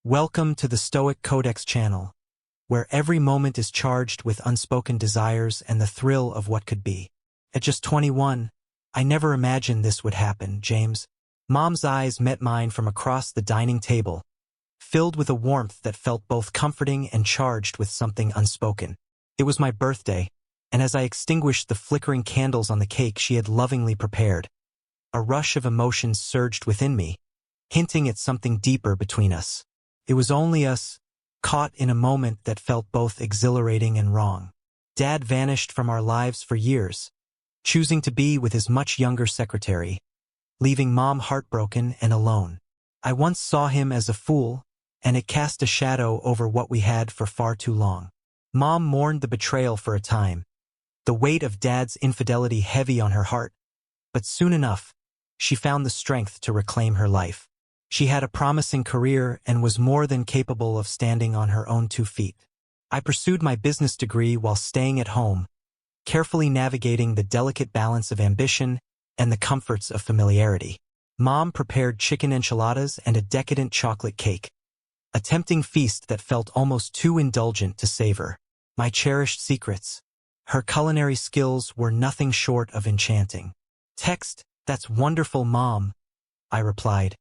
Welcome to the Stoic Codex channel, where every moment is charged with unspoken desires and the thrill of what could be. At just 21, I never imagined this would happen, James. Mom's eyes met mine from across the dining table, filled with a warmth that felt both comforting and charged with something unspoken. It was my birthday, and as I extinguished the flickering candles on the cake she had lovingly prepared, a rush of emotions surged within me, hinting at something deeper between us. It was only us, caught in a moment that felt both exhilarating and wrong. Dad vanished from our lives for years, choosing to be with his much younger secretary, leaving Mom heartbroken and alone. I once saw him as a fool, and it cast a shadow over what we had for far too long. Mom mourned the betrayal for a time, the weight of Dad's infidelity heavy on her heart, but soon enough, she found the strength to reclaim her life. She had a promising career and was more than capable of standing on her own 2 feet. I pursued my business degree while staying at home, carefully navigating the delicate balance of ambition and the comforts of familiarity. Mom prepared chicken enchiladas and a decadent chocolate cake, a tempting feast that felt almost too indulgent to savor. My cherished secrets. Her culinary skills were nothing short of enchanting. "Text, that's wonderful, Mom," I replied,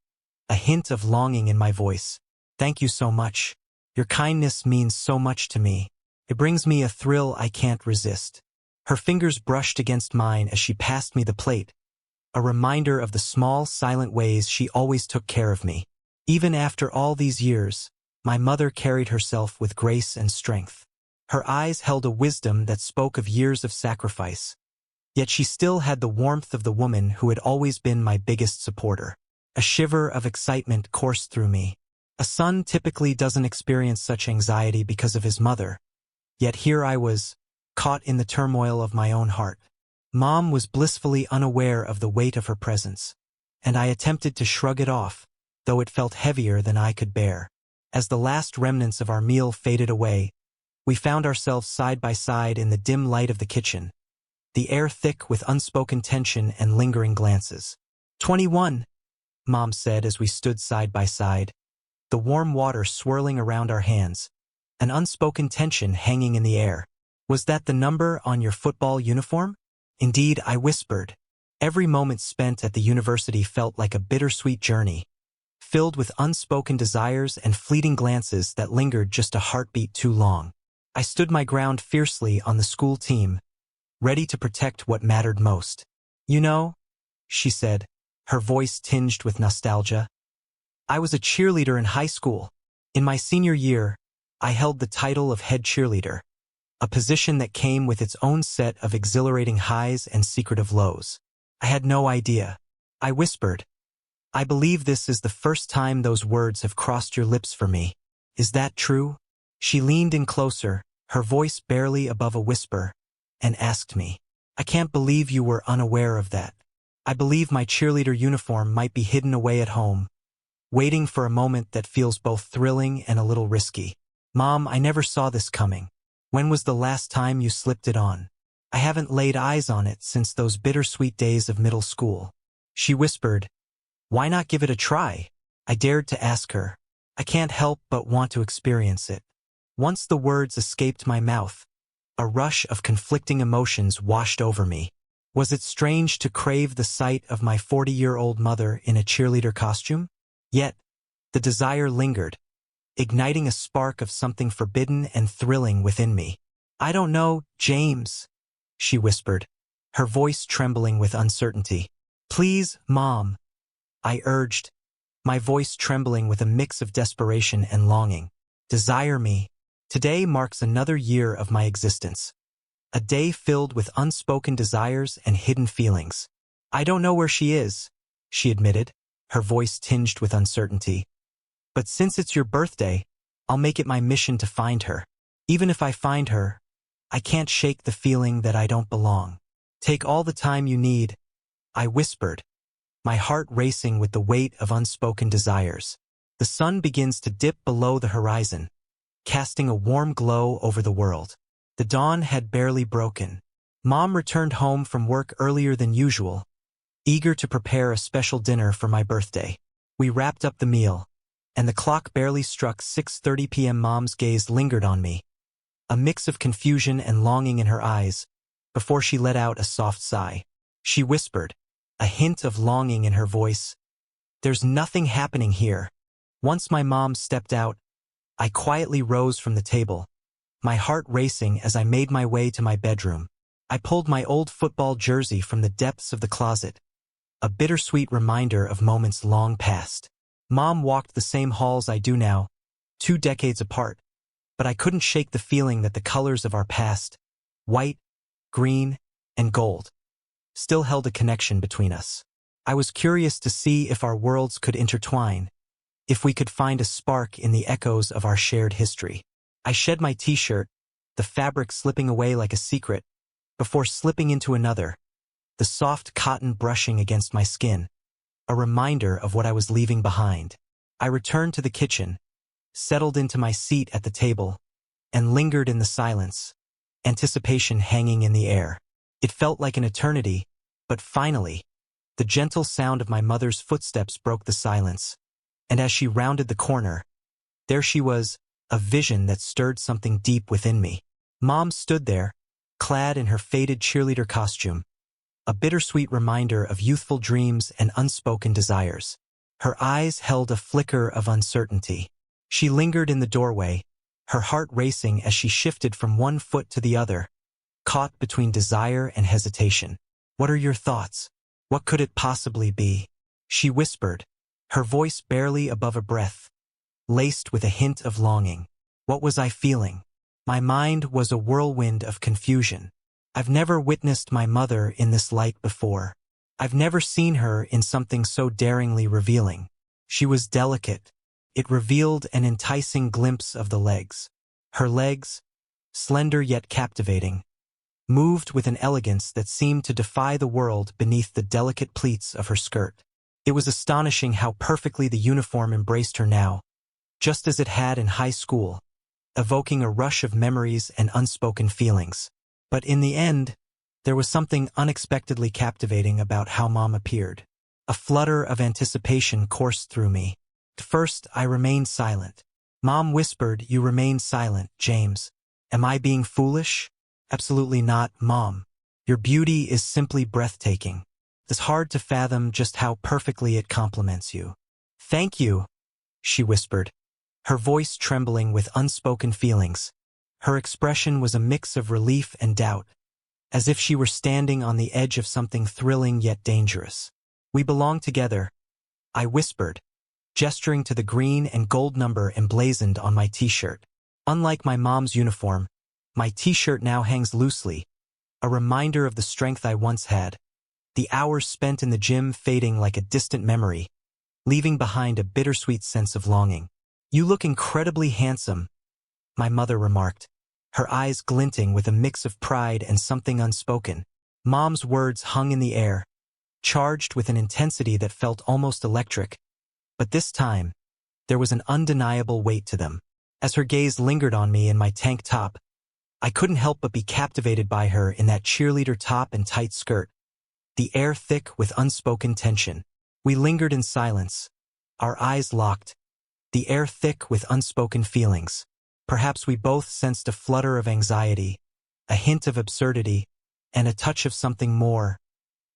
a hint of longing in my voice. "Thank you so much. Your kindness means so much to me. It brings me a thrill I can't resist." Her fingers brushed against mine as she passed me the plate, a reminder of the small, silent ways she always took care of me. Even after all these years, my mother carried herself with grace and strength. Her eyes held a wisdom that spoke of years of sacrifice, yet she still had the warmth of the woman who had always been my biggest supporter. A shiver of excitement coursed through me. A son typically doesn't experience such anxiety because of his mother, yet here I was, caught in the turmoil of my own heart. Mom was blissfully unaware of the weight of her presence, and I attempted to shrug it off, though it felt heavier than I could bear. As the last remnants of our meal faded away, we found ourselves side by side in the dim light of the kitchen, the air thick with unspoken tension and lingering glances. 21, Mom said as we stood side by side, the warm water swirling around our hands, an unspoken tension hanging in the air. "Was that the number on your football uniform?" "Indeed," I whispered. Every moment spent at the university felt like a bittersweet journey, filled with unspoken desires and fleeting glances that lingered just a heartbeat too long. I stood my ground fiercely on the school team, ready to protect what mattered most. "You know," she said, her voice tinged with nostalgia, "I was a cheerleader in high school. In my senior year, I held the title of head cheerleader, a position that came with its own set of exhilarating highs and secretive lows." "I had no idea," I whispered. "I believe this is the first time those words have crossed your lips for me. Is that true?" She leaned in closer, her voice barely above a whisper, and asked me, "I can't believe you were unaware of that. I believe my cheerleader uniform might be hidden away at home, waiting for a moment that feels both thrilling and a little risky." "Mom, I never saw this coming. When was the last time you slipped it on?" "I haven't laid eyes on it since those bittersweet days of middle school," she whispered. "Why not give it a try?" I dared to ask her. "I can't help but want to experience it." Once the words escaped my mouth, a rush of conflicting emotions washed over me. Was it strange to crave the sight of my 40-year-old mother in a cheerleader costume? Yet, the desire lingered, igniting a spark of something forbidden and thrilling within me. "I don't know, James," she whispered, her voice trembling with uncertainty. "Please, Mom," I urged, my voice trembling with a mix of desperation and longing. "Desire me." Today marks another year of my existence, a day filled with unspoken desires and hidden feelings. "I don't know where she is," she admitted, her voice tinged with uncertainty. "But since it's your birthday, I'll make it my mission to find her. Even if I find her, I can't shake the feeling that I don't belong." "Take all the time you need," I whispered, my heart racing with the weight of unspoken desires. The sun begins to dip below the horizon, casting a warm glow over the world. The dawn had barely broken. Mom returned home from work earlier than usual, eager to prepare a special dinner for my birthday. We wrapped up the meal, and the clock barely struck 6:30 p.m. Mom's gaze lingered on me, a mix of confusion and longing in her eyes, before she let out a soft sigh. She whispered, a hint of longing in her voice, "There's nothing happening here." Once my mom stepped out, I quietly rose from the table, my heart racing as I made my way to my bedroom. I pulled my old football jersey from the depths of the closet, a bittersweet reminder of moments long past. Mom walked the same halls I do now, 2 decades apart, but I couldn't shake the feeling that the colors of our past, white, green, and gold, still held a connection between us. I was curious to see if our worlds could intertwine, if we could find a spark in the echoes of our shared history. I shed my t-shirt, the fabric slipping away like a secret, before slipping into another, the soft cotton brushing against my skin, a reminder of what I was leaving behind. I returned to the kitchen, settled into my seat at the table, and lingered in the silence, anticipation hanging in the air. It felt like an eternity, but finally, the gentle sound of my mother's footsteps broke the silence, and as she rounded the corner, there she was, a vision that stirred something deep within me. Mom stood there, clad in her faded cheerleader costume, a bittersweet reminder of youthful dreams and unspoken desires. Her eyes held a flicker of uncertainty. She lingered in the doorway, her heart racing as she shifted from one foot to the other, caught between desire and hesitation. "What are your thoughts? What could it possibly be?" she whispered, her voice barely above a breath, laced with a hint of longing. What was I feeling? My mind was a whirlwind of confusion. I've never witnessed my mother in this light before. I've never seen her in something so daringly revealing. She was delicate. It revealed an enticing glimpse of the legs. Her legs, slender yet captivating, moved with an elegance that seemed to defy the world beneath the delicate pleats of her skirt. It was astonishing how perfectly the uniform embraced her now, just as it had in high school, evoking a rush of memories and unspoken feelings. But in the end, there was something unexpectedly captivating about how Mom appeared. A flutter of anticipation coursed through me. At first, I remained silent. Mom whispered, "You remain silent, James. Am I being foolish?" "Absolutely not, Mom. Your beauty is simply breathtaking. It's hard to fathom just how perfectly it complements you." "Thank you," she whispered, her voice trembling with unspoken feelings. Her expression was a mix of relief and doubt, as if she were standing on the edge of something thrilling yet dangerous. "We belong together," I whispered, gesturing to the green and gold number emblazoned on my t-shirt. Unlike my mom's uniform, my t-shirt now hangs loosely, a reminder of the strength I once had, the hours spent in the gym fading like a distant memory, leaving behind a bittersweet sense of longing. "You look incredibly handsome," my mother remarked, her eyes glinting with a mix of pride and something unspoken. Mom's words hung in the air, charged with an intensity that felt almost electric, but this time, there was an undeniable weight to them. As her gaze lingered on me in my tank top, I couldn't help but be captivated by her in that cheerleader top and tight skirt, the air thick with unspoken tension. We lingered in silence, our eyes locked, the air thick with unspoken feelings. Perhaps we both sensed a flutter of anxiety, a hint of absurdity, and a touch of something more.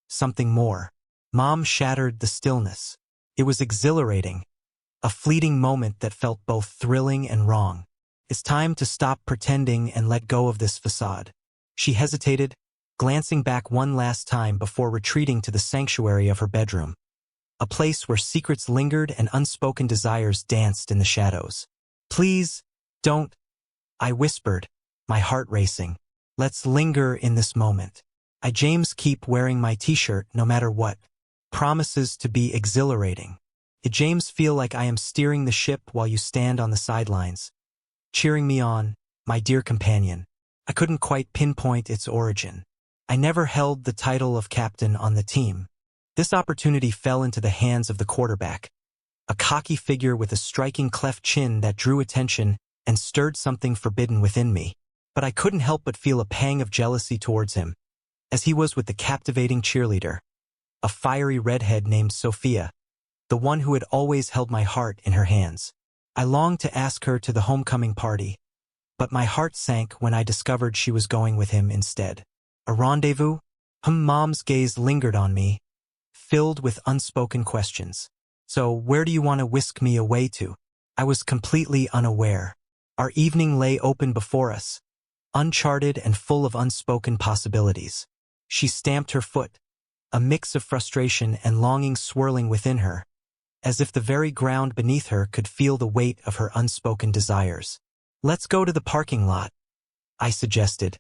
Something more. Mom shattered the stillness. It was exhilarating, a fleeting moment that felt both thrilling and wrong. "It's time to stop pretending and let go of this facade." She hesitated, glancing back one last time before retreating to the sanctuary of her bedroom, a place where secrets lingered and unspoken desires danced in the shadows. "Please, don't," I whispered, my heart racing. "Let's linger in this moment. James, keep wearing my t-shirt no matter what. Promises to be exhilarating. James, feel like I am steering the ship while you stand on the sidelines, cheering me on, my dear companion." I couldn't quite pinpoint its origin. I never held the title of captain on the team. This opportunity fell into the hands of the quarterback, a cocky figure with a striking cleft chin that drew attention and stirred something forbidden within me. But I couldn't help but feel a pang of jealousy towards him, as he was with the captivating cheerleader, a fiery redhead named Sophia, the one who had always held my heart in her hands. I longed to ask her to the homecoming party, but my heart sank when I discovered she was going with him instead. A rendezvous? Mom's gaze lingered on me, filled with unspoken questions. So, where do you want to whisk me away to? I was completely unaware. Our evening lay open before us, uncharted and full of unspoken possibilities. She stamped her foot, a mix of frustration and longing swirling within her, as if the very ground beneath her could feel the weight of her unspoken desires. Let's go to the parking lot, I suggested,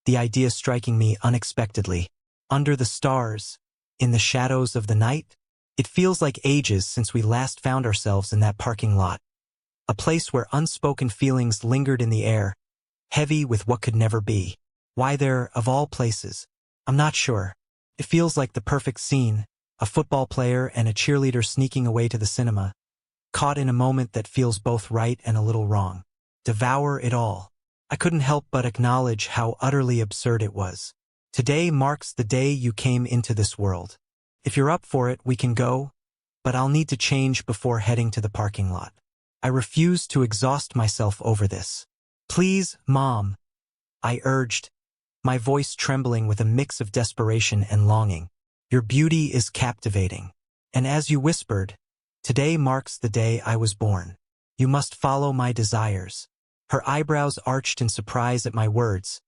the idea striking me unexpectedly. Under the stars, in the shadows of the night, it feels like ages since we last found ourselves in that parking lot. A place where unspoken feelings lingered in the air, heavy with what could never be. Why there, of all places? I'm not sure. It feels like the perfect scene, a football player and a cheerleader sneaking away to the cinema, caught in a moment that feels both right and a little wrong. Devour it all. I couldn't help but acknowledge how utterly absurd it was. Today marks the day you came into this world. If you're up for it, we can go, but I'll need to change before heading to the parking lot. I refuse to exhaust myself over this. Please, Mom, I urged, my voice trembling with a mix of desperation and longing. Your beauty is captivating. And as you whispered, today marks the day I was born. You must follow my desires. Her eyebrows arched in surprise at my words,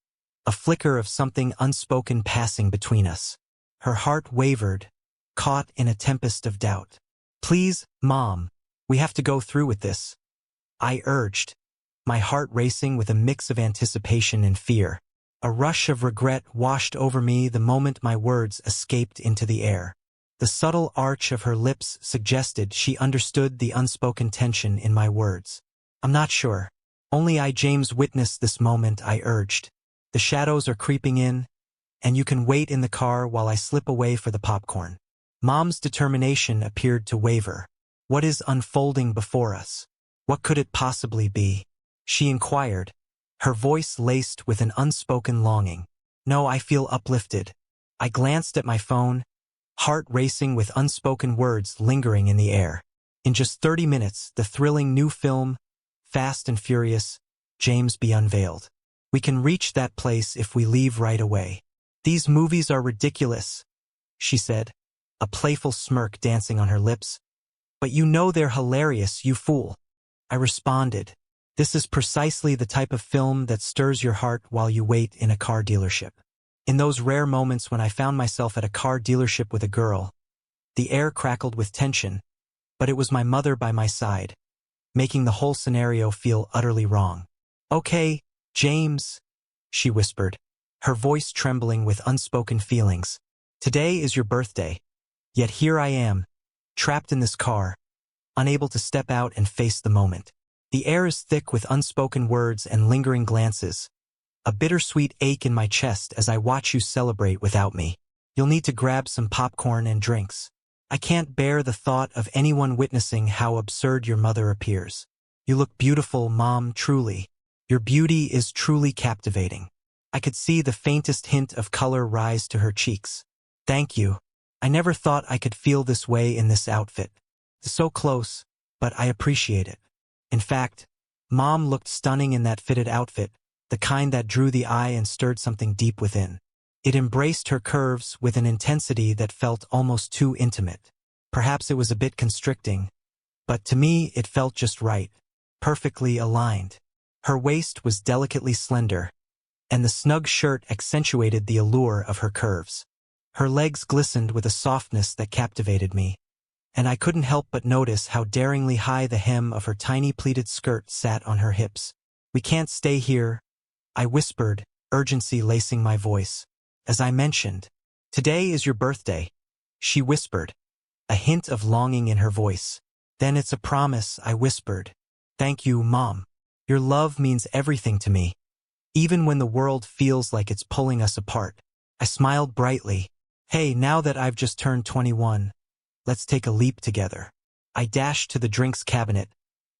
a flicker of something unspoken passing between us. Her heart wavered, caught in a tempest of doubt. Please, Mom, we have to go through with this, I urged, my heart racing with a mix of anticipation and fear. A rush of regret washed over me the moment my words escaped into the air. The subtle arch of her lips suggested she understood the unspoken tension in my words. I'm not sure. Only I, James, witnessed this moment, I urged. The shadows are creeping in, and you can wait in the car while I slip away for the popcorn. Mom's determination appeared to waver. What is unfolding before us? What could it possibly be? She inquired, her voice laced with an unspoken longing. No, I feel uplifted. I glanced at my phone, heart racing with unspoken words lingering in the air. In just 30 minutes, the thrilling new film, Fast and Furious, James, be unveiled. We can reach that place if we leave right away. These movies are ridiculous, she said, a playful smirk dancing on her lips. But you know they're hilarious, you fool. I responded. This is precisely the type of film that stirs your heart while you wait in a car dealership. In those rare moments when I found myself at a car dealership with a girl, the air crackled with tension, but it was my mother by my side, making the whole scenario feel utterly wrong. Okay, James, she whispered, her voice trembling with unspoken feelings. Today is your birthday, yet here I am, trapped in this car, unable to step out and face the moment. The air is thick with unspoken words and lingering glances, a bittersweet ache in my chest as I watch you celebrate without me. You'll need to grab some popcorn and drinks. I can't bear the thought of anyone witnessing how absurd your mother appears. You look beautiful, Mom, truly. Your beauty is truly captivating. I could see the faintest hint of color rise to her cheeks. Thank you. I never thought I could feel this way in this outfit. So close, but I appreciate it. In fact, Mom looked stunning in that fitted outfit, the kind that drew the eye and stirred something deep within. It embraced her curves with an intensity that felt almost too intimate. Perhaps it was a bit constricting, but to me it felt just right, perfectly aligned. Her waist was delicately slender, and the snug shirt accentuated the allure of her curves. Her legs glistened with a softness that captivated me, and I couldn't help but notice how daringly high the hem of her tiny pleated skirt sat on her hips. We can't stay here, I whispered, urgency lacing my voice. As I mentioned, today is your birthday, she whispered, a hint of longing in her voice. Then it's a promise, I whispered. Thank you, Mom. Your love means everything to me, even when the world feels like it's pulling us apart. I smiled brightly. Hey, now that I've just turned 21, let's take a leap together. I dashed to the drinks cabinet,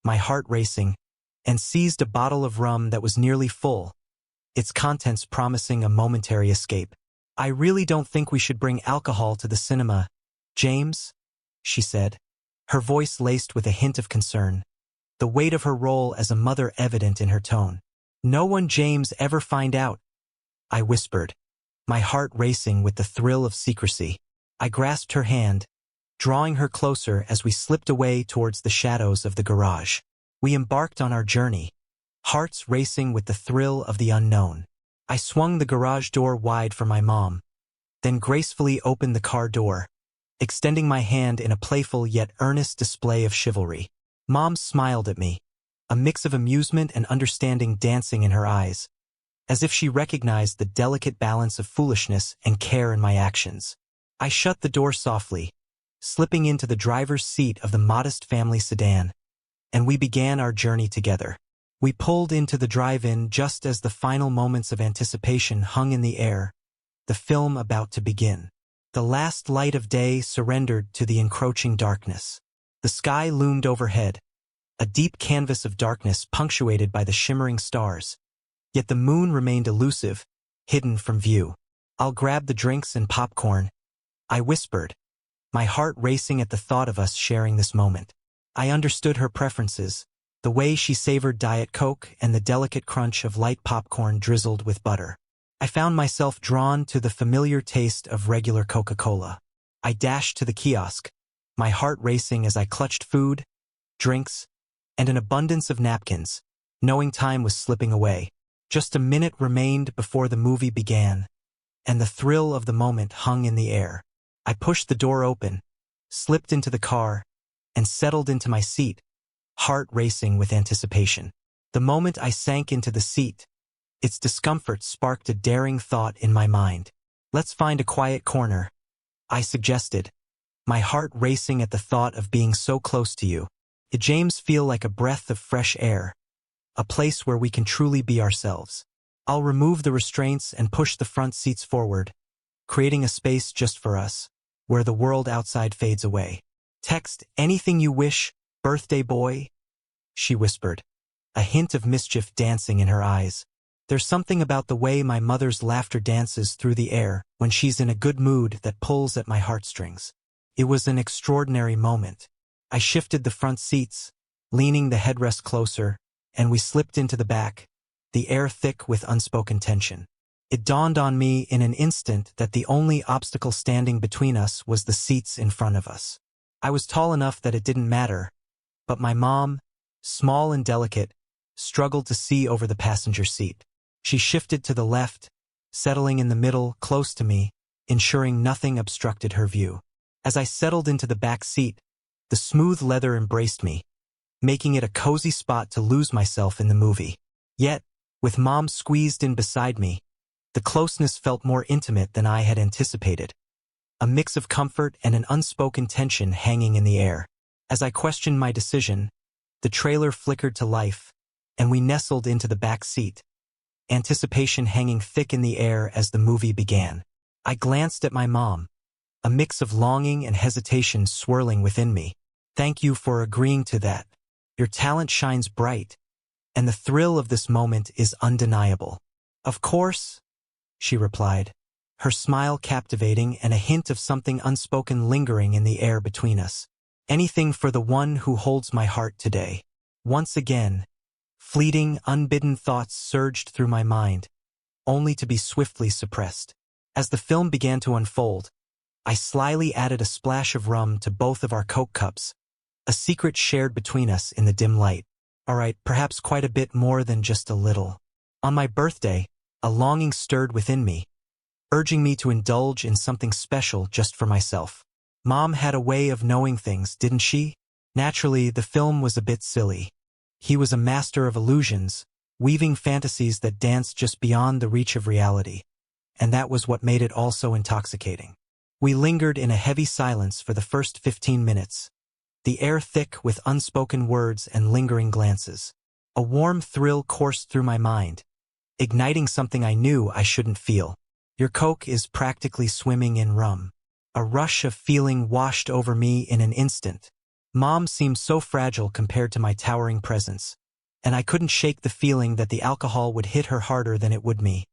my heart racing, and seized a bottle of rum that was nearly full, its contents promising a momentary escape. I really don't think we should bring alcohol to the cinema, James, she said, her voice laced with a hint of concern, the weight of her role as a mother evident in her tone. "No one James ever find out," I whispered, my heart racing with the thrill of secrecy. I grasped her hand, drawing her closer as we slipped away towards the shadows of the garage. We embarked on our journey, hearts racing with the thrill of the unknown. I swung the garage door wide for my mom, then gracefully opened the car door, extending my hand in a playful yet earnest display of chivalry. Mom smiled at me, a mix of amusement and understanding dancing in her eyes, as if she recognized the delicate balance of foolishness and care in my actions. I shut the door softly, slipping into the driver's seat of the modest family sedan, and we began our journey together. We pulled into the drive-in just as the final moments of anticipation hung in the air, the film about to begin. The last light of day surrendered to the encroaching darkness. The sky loomed overhead, a deep canvas of darkness punctuated by the shimmering stars. Yet the moon remained elusive, hidden from view. "I'll grab the drinks and popcorn," I whispered, my heart racing at the thought of us sharing this moment. I understood her preferences, the way she savored Diet Coke and the delicate crunch of light popcorn drizzled with butter. I found myself drawn to the familiar taste of regular Coca-Cola. I dashed to the kiosk, my heart racing as I clutched food, drinks, and an abundance of napkins, knowing time was slipping away. Just a minute remained before the movie began, and the thrill of the moment hung in the air. I pushed the door open, slipped into the car, and settled into my seat, heart racing with anticipation. The moment I sank into the seat, its discomfort sparked a daring thought in my mind. "Let's find a quiet corner," I suggested, my heart racing at the thought of being so close to you. "Did James feel like a breath of fresh air, a place where we can truly be ourselves? I'll remove the restraints and push the front seats forward, creating a space just for us, where the world outside fades away. Text anything you wish, birthday boy," she whispered, a hint of mischief dancing in her eyes. There's something about the way my mother's laughter dances through the air when she's in a good mood that pulls at my heartstrings. It was an extraordinary moment. I shifted the front seats, leaning the headrest closer, and we slipped into the back, the air thick with unspoken tension. It dawned on me in an instant that the only obstacle standing between us was the seats in front of us. I was tall enough that it didn't matter, but my mom, small and delicate, struggled to see over the passenger seat. She shifted to the left, settling in the middle, close to me, ensuring nothing obstructed her view. As I settled into the back seat, the smooth leather embraced me, making it a cozy spot to lose myself in the movie. Yet, with Mom squeezed in beside me, the closeness felt more intimate than I had anticipated, a mix of comfort and an unspoken tension hanging in the air. As I questioned my decision, the trailer flickered to life, and we nestled into the back seat, anticipation hanging thick in the air as the movie began. I glanced at my mom, a mix of longing and hesitation swirling within me. "Thank you for agreeing to that. Your talent shines bright, and the thrill of this moment is undeniable." "Of course," she replied, her smile captivating and a hint of something unspoken lingering in the air between us. "Anything for the one who holds my heart today." Once again, fleeting, unbidden thoughts surged through my mind, only to be swiftly suppressed. As the film began to unfold, I slyly added a splash of rum to both of our Coke cups, a secret shared between us in the dim light. All right, perhaps quite a bit more than just a little. On my birthday, a longing stirred within me, urging me to indulge in something special just for myself. Mom had a way of knowing things, didn't she? Naturally, the film was a bit silly. He was a master of illusions, weaving fantasies that danced just beyond the reach of reality. And that was what made it all so intoxicating. We lingered in a heavy silence for the first 15 minutes, the air thick with unspoken words and lingering glances. A warm thrill coursed through my mind, igniting something I knew I shouldn't feel. "Your Coke is practically swimming in rum." A rush of feeling washed over me in an instant. Mom seemed so fragile compared to my towering presence, and I couldn't shake the feeling that the alcohol would hit her harder than it would me.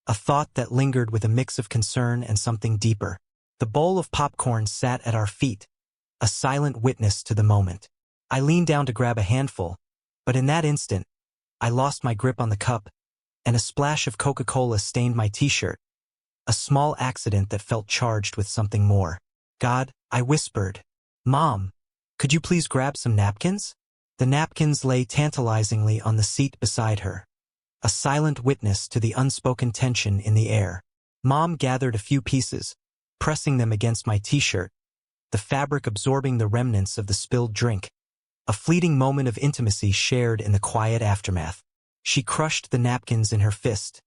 A thought that lingered with a mix of concern and something deeper. The bowl of popcorn sat at our feet, a silent witness to the moment. I leaned down to grab a handful, but in that instant, I lost my grip on the cup, and a splash of Coca-Cola stained my t-shirt, a small accident that felt charged with something more. God, I whispered. Mom, could you please grab some napkins? The napkins lay tantalizingly on the seat beside her, a silent witness to the unspoken tension in the air. Mom gathered a few pieces, pressing them against my t-shirt, the fabric absorbing the remnants of the spilled drink. A fleeting moment of intimacy shared in the quiet aftermath. She crushed the napkins in her fist,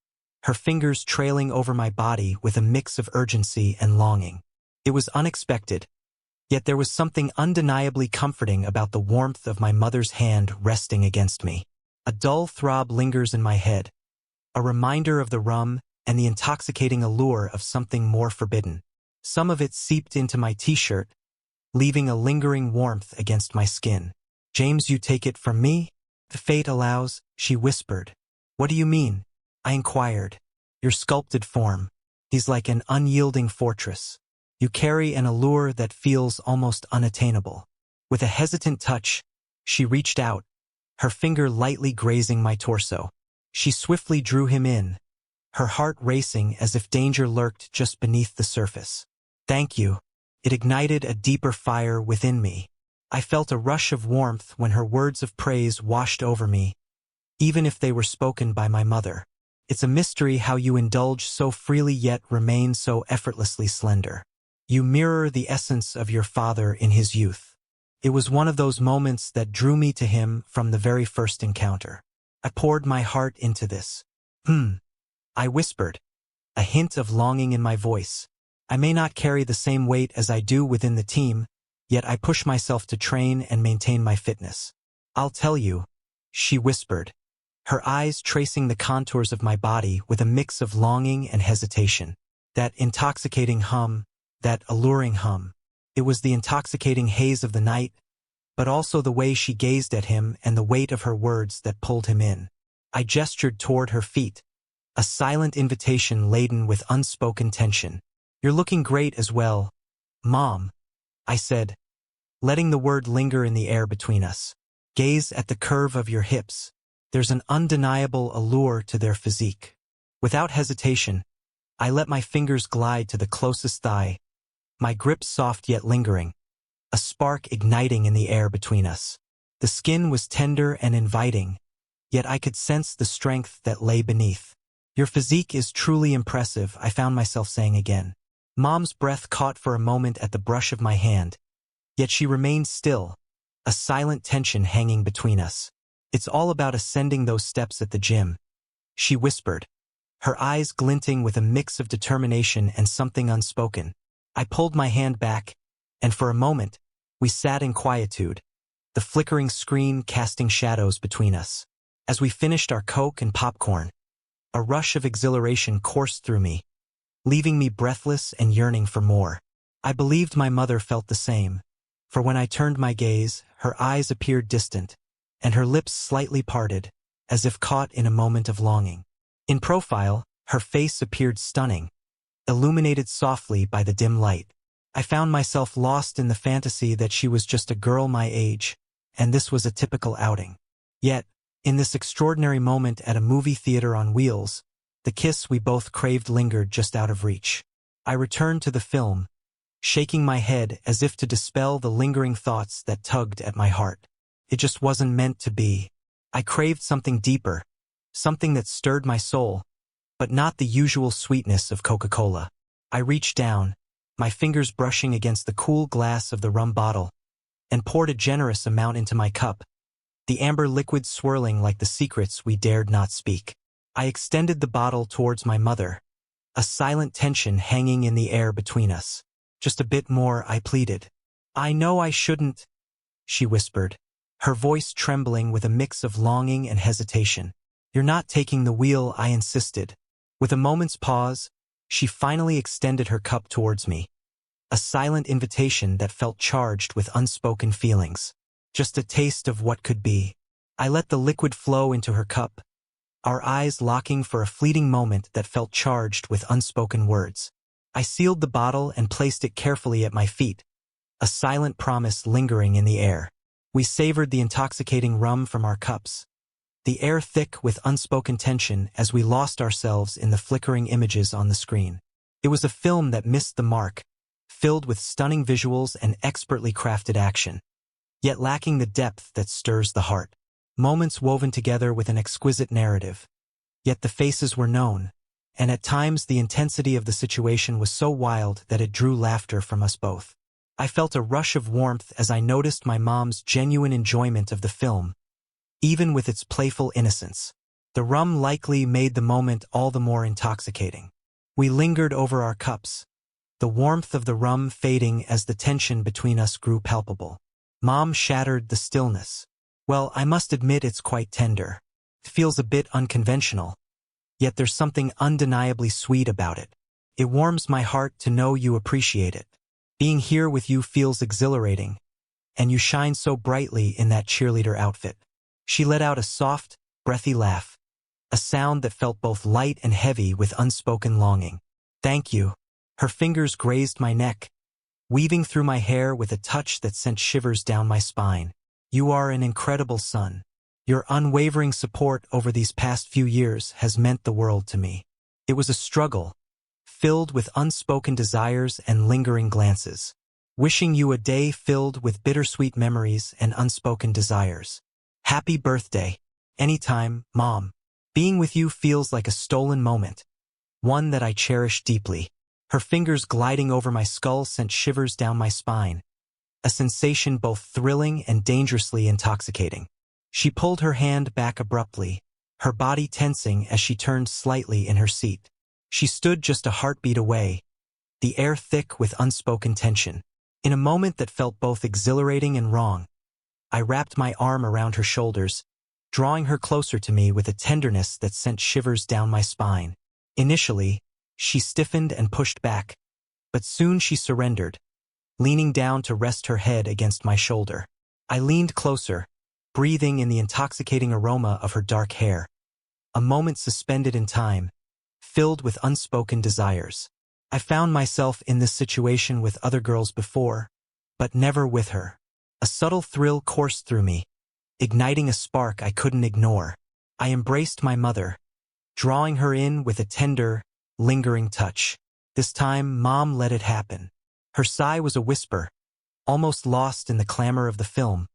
her fingers trailing over my body with a mix of urgency and longing. It was unexpected, yet there was something undeniably comforting about the warmth of my mother's hand resting against me. A dull throb lingers in my head, a reminder of the rum and the intoxicating allure of something more forbidden. Some of it seeped into my t-shirt, leaving a lingering warmth against my skin. James, you take it from me? The fate allows, she whispered. What do you mean? I inquired. Your sculpted form. He's like an unyielding fortress. You carry an allure that feels almost unattainable. With a hesitant touch, she reached out, her finger lightly grazing my torso. She swiftly drew him in, her heart racing as if danger lurked just beneath the surface. Thank you. It ignited a deeper fire within me. I felt a rush of warmth when her words of praise washed over me, even if they were spoken by my mother. It's a mystery how you indulge so freely yet remain so effortlessly slender. You mirror the essence of your father in his youth. It was one of those moments that drew me to him from the very first encounter. I poured my heart into this. I whispered, a hint of longing in my voice. I may not carry the same weight as I do within the team, yet I push myself to train and maintain my fitness. I'll tell you, she whispered, her eyes tracing the contours of my body with a mix of longing and hesitation. That intoxicating hum, that alluring hum. It was the intoxicating haze of the night, but also the way she gazed at him and the weight of her words that pulled him in. I gestured toward her feet, a silent invitation laden with unspoken tension. You're looking great as well, Mom, I said, letting the word linger in the air between us. Gaze at the curve of your hips. There's an undeniable allure to their physique. Without hesitation, I let my fingers glide to the closest thigh, my grip soft yet lingering, a spark igniting in the air between us. The skin was tender and inviting, yet I could sense the strength that lay beneath. Your physique is truly impressive, I found myself saying again. Mom's breath caught for a moment at the brush of my hand, yet she remained still, a silent tension hanging between us. It's all about ascending those steps at the gym, she whispered, her eyes glinting with a mix of determination and something unspoken. I pulled my hand back, and for a moment, we sat in quietude, the flickering screen casting shadows between us. As we finished our Coke and popcorn, a rush of exhilaration coursed through me, leaving me breathless and yearning for more. I believed my mother felt the same, for when I turned my gaze, her eyes appeared distant, and her lips slightly parted, as if caught in a moment of longing. In profile, her face appeared stunning, illuminated softly by the dim light. I found myself lost in the fantasy that she was just a girl my age, and this was a typical outing. Yet, in this extraordinary moment at a movie theater on wheels, the kiss we both craved lingered just out of reach. I returned to the film, shaking my head as if to dispel the lingering thoughts that tugged at my heart. It just wasn't meant to be. I craved something deeper, something that stirred my soul, but not the usual sweetness of Coca-Cola. I reached down, my fingers brushing against the cool glass of the rum bottle, and poured a generous amount into my cup, the amber liquid swirling like the secrets we dared not speak. I extended the bottle towards my mother, a silent tension hanging in the air between us. Just a bit more, I pleaded. I know I shouldn't, she whispered, her voice trembling with a mix of longing and hesitation. You're not taking the wheel, I insisted. With a moment's pause, she finally extended her cup towards me, a silent invitation that felt charged with unspoken feelings. Just a taste of what could be. I let the liquid flow into her cup, our eyes locking for a fleeting moment that felt charged with unspoken words. I sealed the bottle and placed it carefully at my feet, a silent promise lingering in the air. We savored the intoxicating rum from our cups, the air thick with unspoken tension as we lost ourselves in the flickering images on the screen. It was a film that missed the mark, filled with stunning visuals and expertly crafted action, yet lacking the depth that stirs the heart. Moments woven together with an exquisite narrative. Yet the faces were known, and at times the intensity of the situation was so wild that it drew laughter from us both. I felt a rush of warmth as I noticed my mom's genuine enjoyment of the film, even with its playful innocence. The rum likely made the moment all the more intoxicating. We lingered over our cups, the warmth of the rum fading as the tension between us grew palpable. Mom shattered the stillness. Well, I must admit it's quite tender. It feels a bit unconventional, yet there's something undeniably sweet about it. It warms my heart to know you appreciate it. Being here with you feels exhilarating, and you shine so brightly in that cheerleader outfit. She let out a soft, breathy laugh, a sound that felt both light and heavy with unspoken longing. Thank you. Her fingers grazed my neck, weaving through my hair with a touch that sent shivers down my spine. You are an incredible son. Your unwavering support over these past few years has meant the world to me. It was a struggle, filled with unspoken desires and lingering glances. Wishing you a day filled with bittersweet memories and unspoken desires. Happy birthday. Anytime, Mom. Being with you feels like a stolen moment, one that I cherish deeply. Her fingers gliding over my skull sent shivers down my spine, a sensation both thrilling and dangerously intoxicating. She pulled her hand back abruptly, her body tensing as she turned slightly in her seat. She stood just a heartbeat away, the air thick with unspoken tension. In a moment that felt both exhilarating and wrong, I wrapped my arm around her shoulders, drawing her closer to me with a tenderness that sent shivers down my spine. Initially, she stiffened and pushed back, but soon she surrendered, leaning down to rest her head against my shoulder. I leaned closer, breathing in the intoxicating aroma of her dark hair. A moment suspended in time, filled with unspoken desires. I found myself in this situation with other girls before, but never with her. A subtle thrill coursed through me, igniting a spark I couldn't ignore. I embraced my mother, drawing her in with a tender, lingering touch. This time, Mom let it happen. Her sigh was a whisper, almost lost in the clamor of the film,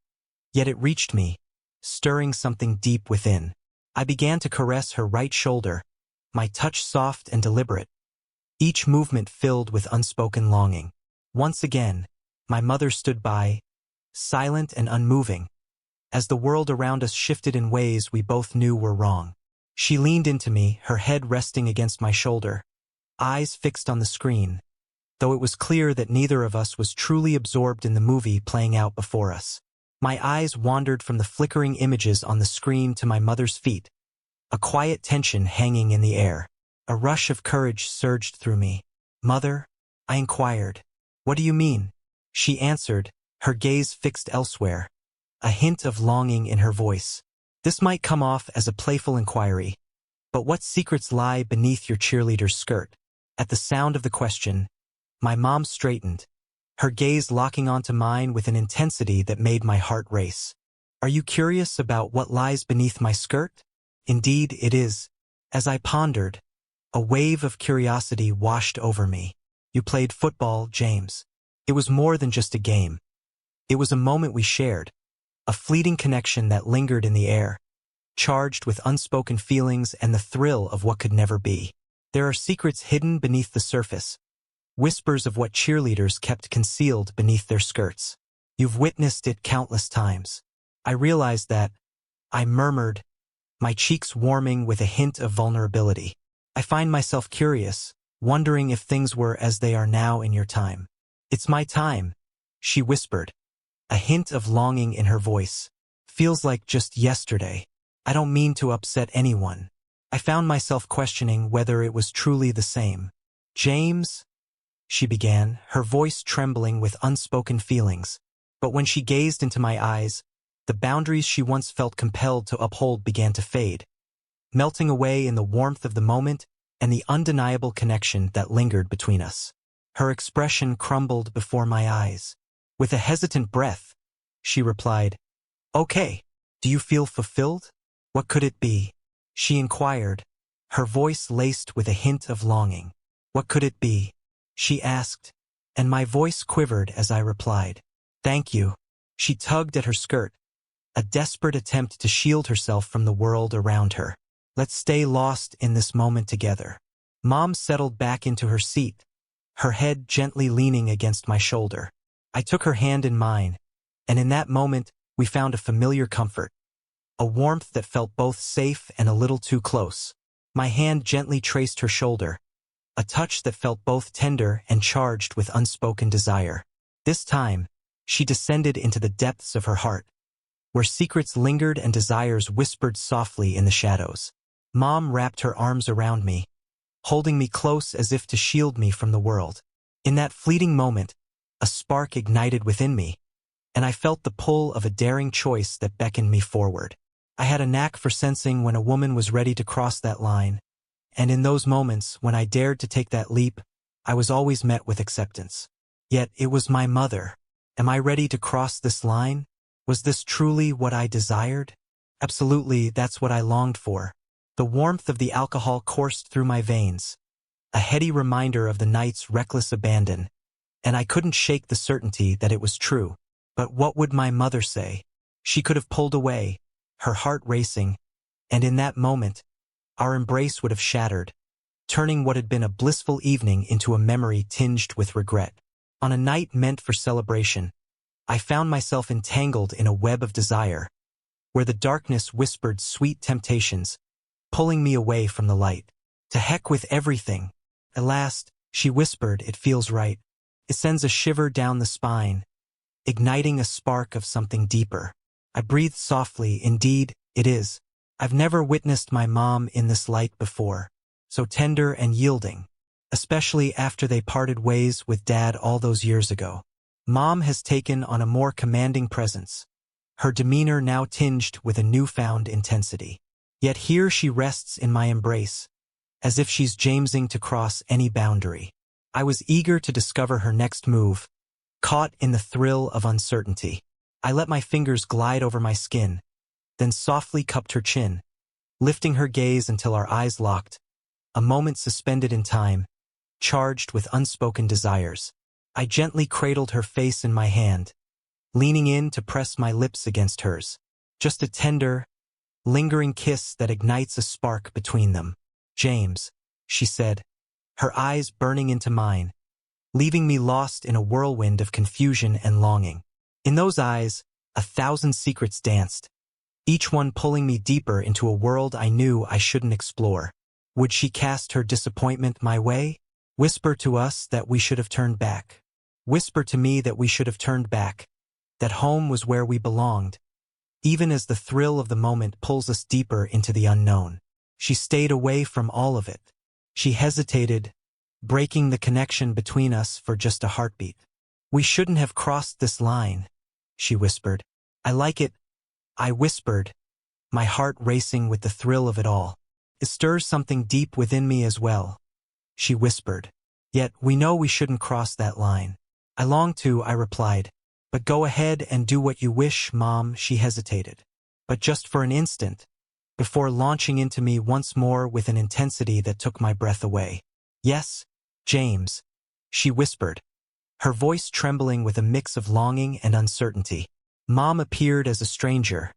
yet it reached me, stirring something deep within. I began to caress her right shoulder, my touch soft and deliberate, each movement filled with unspoken longing. Once again, my mother stood by, silent and unmoving, as the world around us shifted in ways we both knew were wrong. She leaned into me, her head resting against my shoulder, eyes fixed on the screen, though it was clear that neither of us was truly absorbed in the movie playing out before us. My eyes wandered from the flickering images on the screen to my mother's feet, a quiet tension hanging in the air. A rush of courage surged through me. Mother? I inquired. What do you mean? She answered, her gaze fixed elsewhere, a hint of longing in her voice. This might come off as a playful inquiry, but what secrets lie beneath your cheerleader's skirt? At the sound of the question, my mom straightened, her gaze locking onto mine with an intensity that made my heart race. Are you curious about what lies beneath my skirt? Indeed, it is. As I pondered, a wave of curiosity washed over me. You played football, James. It was more than just a game. It was a moment we shared, a fleeting connection that lingered in the air, charged with unspoken feelings and the thrill of what could never be. There are secrets hidden beneath the surface, whispers of what cheerleaders kept concealed beneath their skirts. You've witnessed it countless times. I realized that. I murmured, my cheeks warming with a hint of vulnerability. I find myself curious, wondering if things were as they are now in your time. It's my time, she whispered, a hint of longing in her voice. Feels like just yesterday. I don't mean to upset anyone. I found myself questioning whether it was truly the same. James, she began, her voice trembling with unspoken feelings. But when she gazed into my eyes, the boundaries she once felt compelled to uphold began to fade, melting away in the warmth of the moment and the undeniable connection that lingered between us. Her expression crumbled before my eyes, With a hesitant breath, she replied, "Okay, do you feel fulfilled? What could it be?" She inquired, her voice laced with a hint of longing. "What could it be?" she asked, and my voice quivered as I replied, "Thank you." She tugged at her skirt, a desperate attempt to shield herself from the world around her. "Let's stay lost in this moment together." Mom settled back into her seat, her head gently leaning against my shoulder. I took her hand in mine, and in that moment, we found a familiar comfort, a warmth that felt both safe and a little too close. My hand gently traced her shoulder, a touch that felt both tender and charged with unspoken desire. This time, she descended into the depths of her heart, where secrets lingered and desires whispered softly in the shadows. Mom wrapped her arms around me, holding me close as if to shield me from the world. In that fleeting moment, a spark ignited within me, and I felt the pull of a daring choice that beckoned me forward. I had a knack for sensing when a woman was ready to cross that line, and in those moments when I dared to take that leap, I was always met with acceptance. Yet it was my mother. Am I ready to cross this line? Was this truly what I desired? Absolutely, that's what I longed for. The warmth of the alcohol coursed through my veins, a heady reminder of the night's reckless abandon, and I couldn't shake the certainty that it was true. But what would my mother say? She could have pulled away, her heart racing, and in that moment, our embrace would have shattered, turning what had been a blissful evening into a memory tinged with regret. On a night meant for celebration, I found myself entangled in a web of desire, where the darkness whispered sweet temptations, pulling me away from the light. "To heck with everything." At last, she whispered, "It feels right." It sends a shiver down the spine, igniting a spark of something deeper. I breathed softly. Indeed, it is. I've never witnessed my mom in this light before, so tender and yielding, especially after they parted ways with Dad all those years ago. Mom has taken on a more commanding presence, her demeanor now tinged with a newfound intensity. Yet here she rests in my embrace, as if she's Jamesing to cross any boundary. I was eager to discover her next move, caught in the thrill of uncertainty. I let my fingers glide over my skin, then softly cupped her chin, lifting her gaze until our eyes locked, a moment suspended in time, charged with unspoken desires. I gently cradled her face in my hand, leaning in to press my lips against hers. Just a tender, lingering kiss that ignites a spark between them. "James," she said, her eyes burning into mine, leaving me lost in a whirlwind of confusion and longing. In those eyes, 1,000 secrets danced, each one pulling me deeper into a world I knew I shouldn't explore. Would she cast her disappointment my way? Whisper to us that we should have turned back. Whisper to me that we should have turned back, that home was where we belonged, even as the thrill of the moment pulls us deeper into the unknown. She stayed away from all of it. She hesitated, breaking the connection between us for just a heartbeat. "We shouldn't have crossed this line," she whispered. "I like it," I whispered, my heart racing with the thrill of it all. "It stirs something deep within me as well," she whispered. "Yet we know we shouldn't cross that line." "I long to," I replied. "But go ahead and do what you wish, Mom," she hesitated. But just for an instant, before launching into me once more with an intensity that took my breath away. "Yes, James," she whispered, her voice trembling with a mix of longing and uncertainty. Mom appeared as a stranger,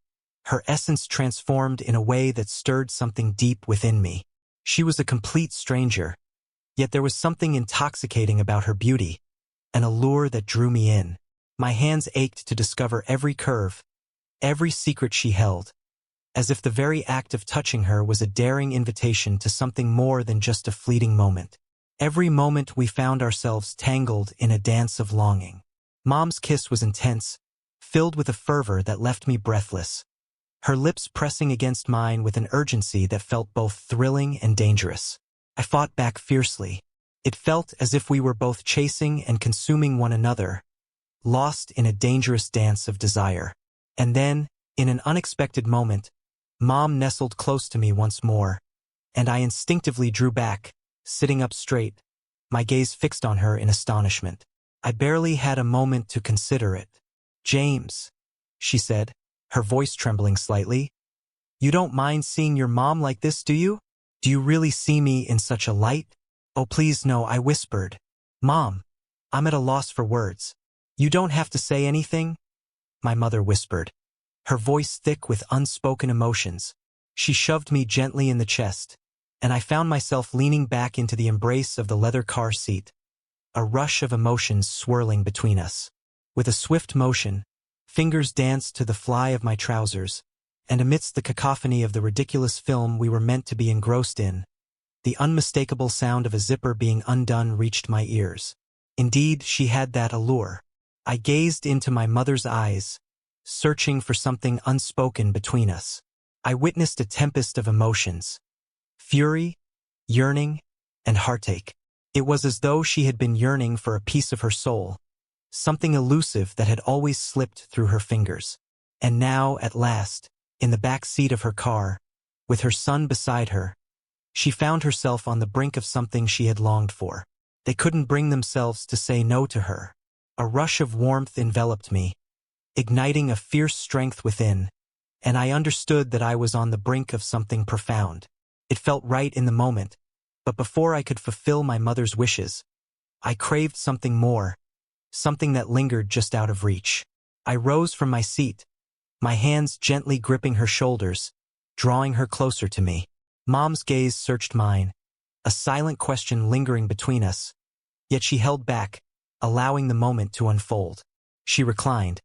her essence transformed in a way that stirred something deep within me. She was a complete stranger, yet there was something intoxicating about her beauty, an allure that drew me in. My hands ached to discover every curve, every secret she held, as if the very act of touching her was a daring invitation to something more than just a fleeting moment. Every moment we found ourselves tangled in a dance of longing. Mom's kiss was intense, filled with a fervor that left me breathless, her lips pressing against mine with an urgency that felt both thrilling and dangerous. I fought back fiercely. It felt as if we were both chasing and consuming one another, lost in a dangerous dance of desire. And then, in an unexpected moment, Mom nestled close to me once more, and I instinctively drew back, sitting up straight, my gaze fixed on her in astonishment. I barely had a moment to consider it. James, she said, her voice trembling slightly. You don't mind seeing your mom like this, do you? Do you really see me in such a light? Oh, please no, I whispered. Mom, I'm at a loss for words. You don't have to say anything, my mother whispered, her voice thick with unspoken emotions. She shoved me gently in the chest, and I found myself leaning back into the embrace of the leather car seat, a rush of emotions swirling between us. With a swift motion, fingers danced to the fly of my trousers, and amidst the cacophony of the ridiculous film we were meant to be engrossed in, the unmistakable sound of a zipper being undone reached my ears. Indeed, she had that allure. I gazed into my mother's eyes, searching for something unspoken between us. I witnessed a tempest of emotions: fury, yearning, and heartache. It was as though she had been yearning for a piece of her soul, something elusive that had always slipped through her fingers. And now, at last, in the back seat of her car, with her son beside her, she found herself on the brink of something she had longed for. They couldn't bring themselves to say no to her. A rush of warmth enveloped me, igniting a fierce strength within, and I understood that I was on the brink of something profound. It felt right in the moment, but before I could fulfill my mother's wishes, I craved something more, something that lingered just out of reach. I rose from my seat, my hands gently gripping her shoulders, drawing her closer to me. Mom's gaze searched mine, a silent question lingering between us, yet she held back, allowing the moment to unfold. She reclined,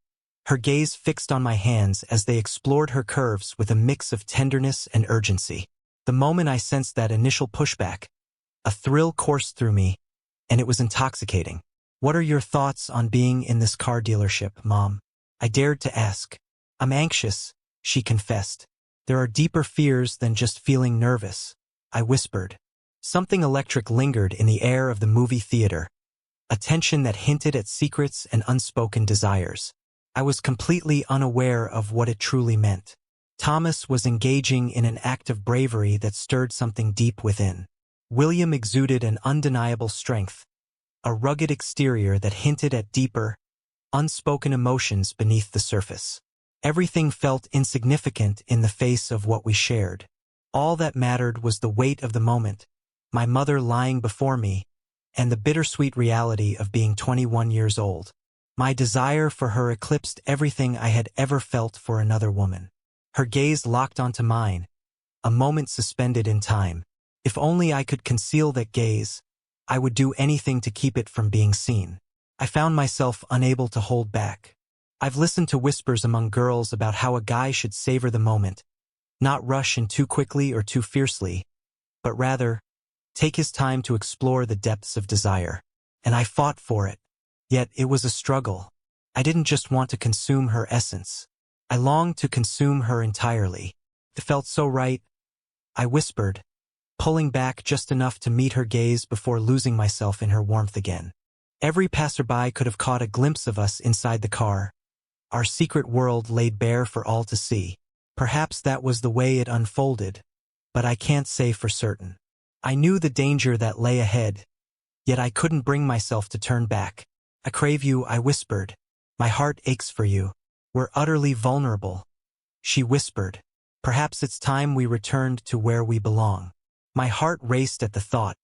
her gaze fixed on my hands as they explored her curves with a mix of tenderness and urgency. The moment I sensed that initial pushback, a thrill coursed through me, and it was intoxicating. What are your thoughts on being in this car dealership, Mom? I dared to ask. I'm anxious, she confessed. There are deeper fears than just feeling nervous, I whispered. Something electric lingered in the air of the movie theater, a tension that hinted at secrets and unspoken desires. I was completely unaware of what it truly meant. Thomas was engaging in an act of bravery that stirred something deep within. William exuded an undeniable strength, a rugged exterior that hinted at deeper, unspoken emotions beneath the surface. Everything felt insignificant in the face of what we shared. All that mattered was the weight of the moment, my mother lying before me, and the bittersweet reality of being 21 years old. My desire for her eclipsed everything I had ever felt for another woman. Her gaze locked onto mine, a moment suspended in time. If only I could conceal that gaze, I would do anything to keep it from being seen. I found myself unable to hold back. I've listened to whispers among girls about how a guy should savor the moment, not rush in too quickly or too fiercely, but rather take his time to explore the depths of desire. And I fought for it. Yet it was a struggle. I didn't just want to consume her essence. I longed to consume her entirely. It felt so right, I whispered, pulling back just enough to meet her gaze before losing myself in her warmth again. Every passerby could have caught a glimpse of us inside the car, our secret world laid bare for all to see. Perhaps that was the way it unfolded, but I can't say for certain. I knew the danger that lay ahead, yet I couldn't bring myself to turn back. I crave you, I whispered. My heart aches for you. We're utterly vulnerable, she whispered. Perhaps it's time we returned to where we belong. My heart raced at the thought,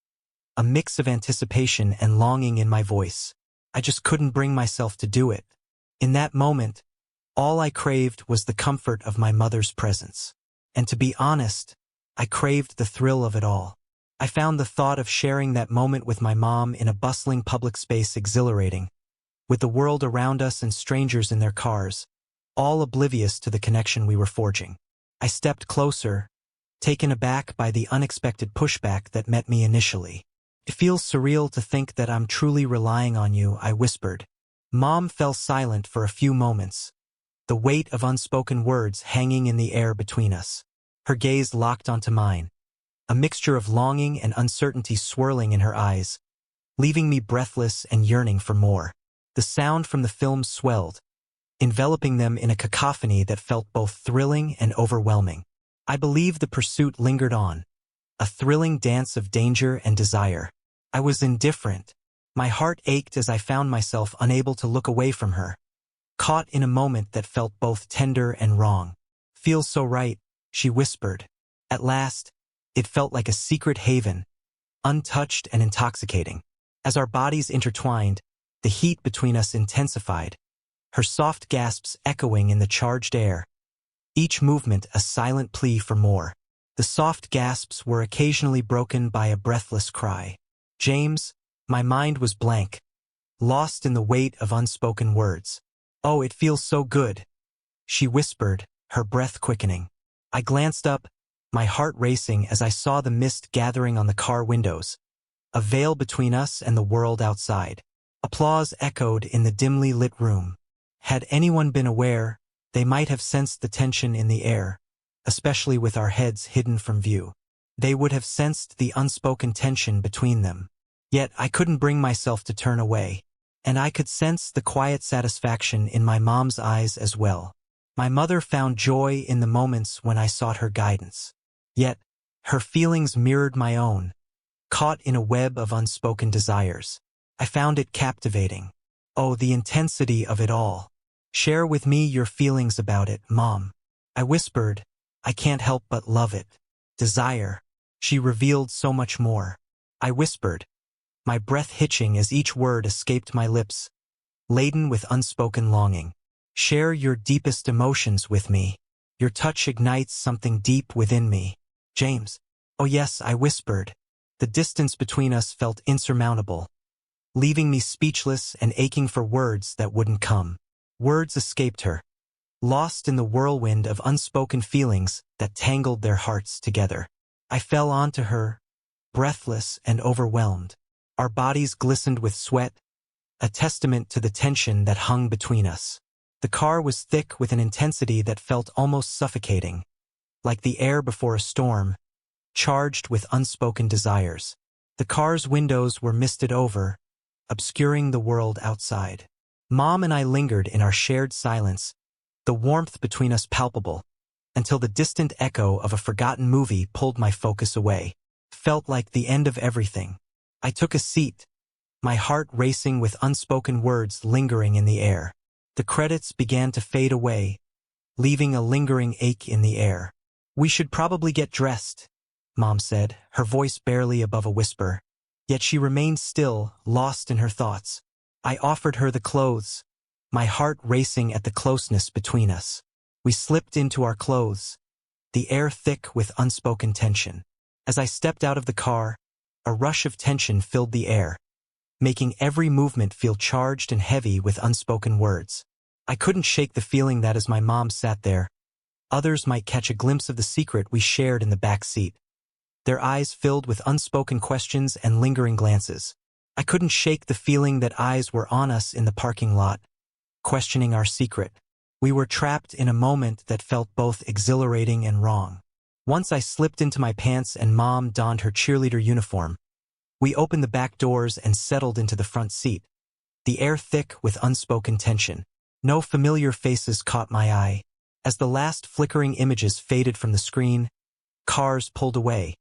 a mix of anticipation and longing in my voice. I just couldn't bring myself to do it. In that moment, all I craved was the comfort of my mother's presence. And to be honest, I craved the thrill of it all. I found the thought of sharing that moment with my mom in a bustling public space exhilarating, with the world around us and strangers in their cars, all oblivious to the connection we were forging. I stepped closer, taken aback by the unexpected pushback that met me initially. It feels surreal to think that I'm truly relying on you, I whispered. Mom fell silent for a few moments, the weight of unspoken words hanging in the air between us. Her gaze locked onto mine, a mixture of longing and uncertainty swirling in her eyes, leaving me breathless and yearning for more. The sound from the film swelled, enveloping them in a cacophony that felt both thrilling and overwhelming. I believe the pursuit lingered on, a thrilling dance of danger and desire. I was indifferent, My heart ached as I found myself unable to look away from her, caught in a moment that felt both tender and wrong. "Feels so right," she whispered. At last, it felt like a secret haven, untouched and intoxicating. As our bodies intertwined, the heat between us intensified, her soft gasps echoing in the charged air, each movement a silent plea for more. The soft gasps were occasionally broken by a breathless cry. "James," my mind was blank, lost in the weight of unspoken words. "Oh, it feels so good," she whispered, her breath quickening. I glanced up, my heart racing as I saw the mist gathering on the car windows, a veil between us and the world outside. Applause echoed in the dimly lit room. Had anyone been aware, they might have sensed the tension in the air, especially with our heads hidden from view. They would have sensed the unspoken tension between them. Yet I couldn't bring myself to turn away, and I could sense the quiet satisfaction in my mom's eyes as well. My mother found joy in the moments when I sought her guidance. Yet, her feelings mirrored my own, caught in a web of unspoken desires. I found it captivating. Oh, the intensity of it all. "Share with me your feelings about it, Mom," I whispered. "I can't help but love it." "Desire." She revealed so much more. I whispered, my breath hitching as each word escaped my lips, laden with unspoken longing. "Share your deepest emotions with me. Your touch ignites something deep within me." "James." "Oh yes," I whispered. The distance between us felt insurmountable, leaving me speechless and aching for words that wouldn't come. Words escaped her, lost in the whirlwind of unspoken feelings that tangled their hearts together. I fell onto her, breathless and overwhelmed. Our bodies glistened with sweat, a testament to the tension that hung between us. The car was thick with an intensity that felt almost suffocating, like the air before a storm, charged with unspoken desires. The car's windows were misted over, obscuring the world outside. Mom and I lingered in our shared silence, the warmth between us palpable, until the distant echo of a forgotten movie pulled my focus away. Felt like the end of everything. I took a seat, my heart racing with unspoken words lingering in the air. The credits began to fade away, leaving a lingering ache in the air. "We should probably get dressed," Mom said, her voice barely above a whisper. Yet she remained still, lost in her thoughts. I offered her the clothes, my heart racing at the closeness between us. We slipped into our clothes, the air thick with unspoken tension. As I stepped out of the car, a rush of tension filled the air, making every movement feel charged and heavy with unspoken words. I couldn't shake the feeling that as my mom sat there, others might catch a glimpse of the secret we shared in the back seat. Their eyes filled with unspoken questions and lingering glances. I couldn't shake the feeling that eyes were on us in the parking lot, questioning our secret. We were trapped in a moment that felt both exhilarating and wrong. Once I slipped into my pants and Mom donned her cheerleader uniform, we opened the back doors and settled into the front seat, the air thick with unspoken tension. No familiar faces caught my eye. As the last flickering images faded from the screen, cars pulled away,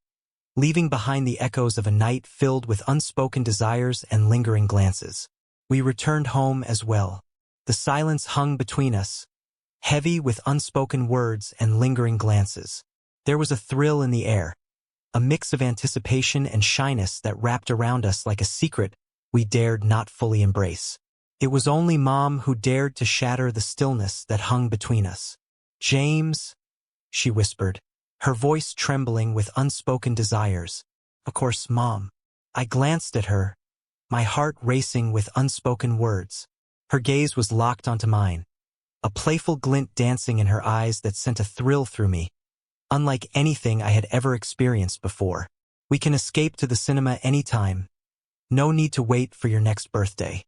leaving behind the echoes of a night filled with unspoken desires and lingering glances. We returned home as well. The silence hung between us, heavy with unspoken words and lingering glances. There was a thrill in the air, a mix of anticipation and shyness that wrapped around us like a secret we dared not fully embrace. It was only Mom who dared to shatter the stillness that hung between us. "James," she whispered, her voice trembling with unspoken desires. "Of course, Mom." I glanced at her, my heart racing with unspoken words. Her gaze was locked onto mine, a playful glint dancing in her eyes that sent a thrill through me, unlike anything I had ever experienced before. "We can escape to the cinema anytime. No need to wait for your next birthday."